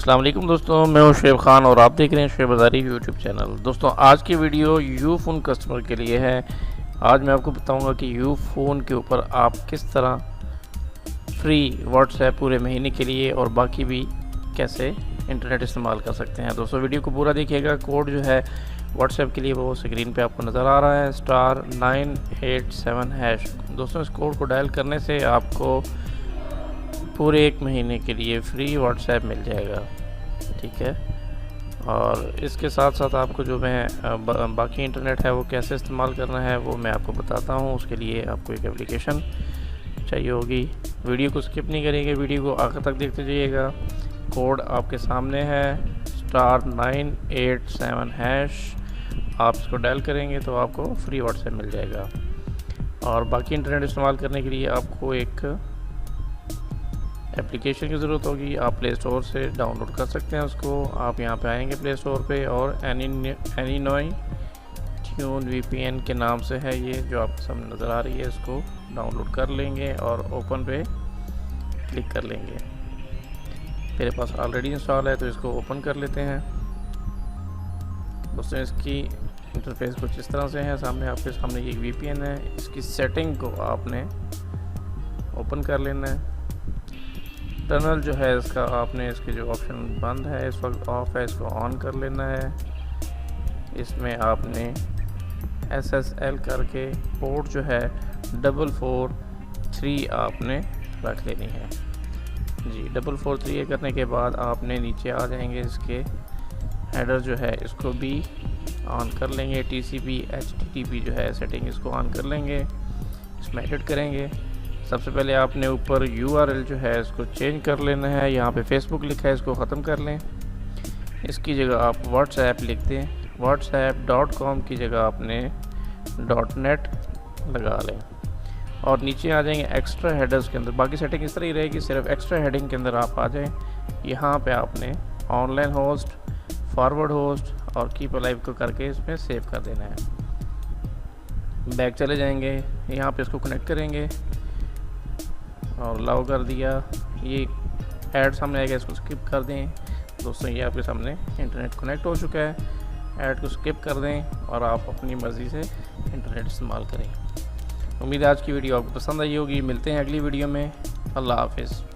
अस्सलाम वालेकुम दोस्तों, मैं हूं शुएब खान और आप देख रहे हैं शुएब बाज़ारी यूट्यूब चैनल। दोस्तों आज की वीडियो यूफोन कस्टमर के लिए है। आज मैं आपको बताऊंगा कि यूफोन के ऊपर आप किस तरह फ्री व्हाट्सएप पूरे महीने के लिए और बाकी भी कैसे इंटरनेट इस्तेमाल कर सकते हैं। दोस्तों वीडियो को पूरा देखिएगा। कोड जो है व्हाट्सएप के लिए वो स्क्रीन पे आपको नज़र आ रहा है, *987#। दोस्तों इस कोड को डायल करने से आपको पूरे 1 महीने के लिए फ्री व्हाट्सएप मिल जाएगा, ठीक है। और इसके साथ साथ आपको जो मैं बाकी इंटरनेट है वो कैसे इस्तेमाल करना है वो मैं आपको बताता हूँ। उसके लिए आपको एक एप्लीकेशन चाहिए होगी। वीडियो को स्किप नहीं करेंगे, वीडियो को आखिर तक देखते जाइएगा। कोड आपके सामने है, *987#। आप इसको डायल करेंगे तो आपको फ्री व्हाट्सएप मिल जाएगा। और बाकी इंटरनेट इस्तेमाल करने के लिए आपको एक एप्लीकेशन की ज़रूरत होगी। आप प्ले स्टोर से डाउनलोड कर सकते हैं उसको। आप यहाँ पे आएंगे प्ले स्टोर पे और एनीनॉय ट्यून VPN के नाम से है ये, जो आपके सामने नज़र आ रही है। इसको डाउनलोड कर लेंगे और ओपन पे क्लिक कर लेंगे। मेरे पास ऑलरेडी इंस्टॉल है तो इसको ओपन कर लेते हैं। दोस्तों इसकी इंटरफेस कुछ इस तरह से है। सामने आपके सामने ये VPN है। इसकी सेटिंग को आपने ओपन कर लेना है। टनल जो है इसका आपने इसके जो ऑप्शन बंद है इस वक्त ऑफ है, इसको ऑन कर लेना है। इसमें आपने SSL करके पोर्ट जो है 443 आपने रख लेनी है जी। 443 करने के बाद आपने नीचे आ जाएंगे। इसके हेडर जो है इसको भी ऑन कर लेंगे। TCP HTTP जो है सेटिंग इसको ऑन कर लेंगे। इसमें एडिट करेंगे। सबसे पहले आपने ऊपर URL जो है इसको चेंज कर लेना है। यहाँ पे फेसबुक लिखा है, इसको ख़त्म कर लें। इसकी जगह आप व्हाट्सएप लिख दें। whatsapp.com की जगह आपने .net लगा लें और नीचे आ जाएंगे एक्स्ट्रा हेडर्स के अंदर। बाकी सेटिंग इस तरह ही रहेगी, सिर्फ एक्स्ट्रा हेडिंग के अंदर आप आ जाएं। यहाँ पे आपने ऑनलाइन होस्ट, फॉरवर्ड होस्ट और कीप अलाइव को करके इसमें सेव कर देना है। बैक चले जाएंगे, यहाँ पे इसको कनेक्ट करेंगे और अलाउ कर दिया। ये ऐड सामने आएगा, इसको स्किप कर दें। दोस्तों ये आपके सामने इंटरनेट कनेक्ट हो चुका है। ऐड को स्किप कर दें और आप अपनी मर्ज़ी से इंटरनेट इस्तेमाल करें। उम्मीद है आज की वीडियो आपको पसंद आई होगी। मिलते हैं अगली वीडियो में। अल्लाह हाफिज़।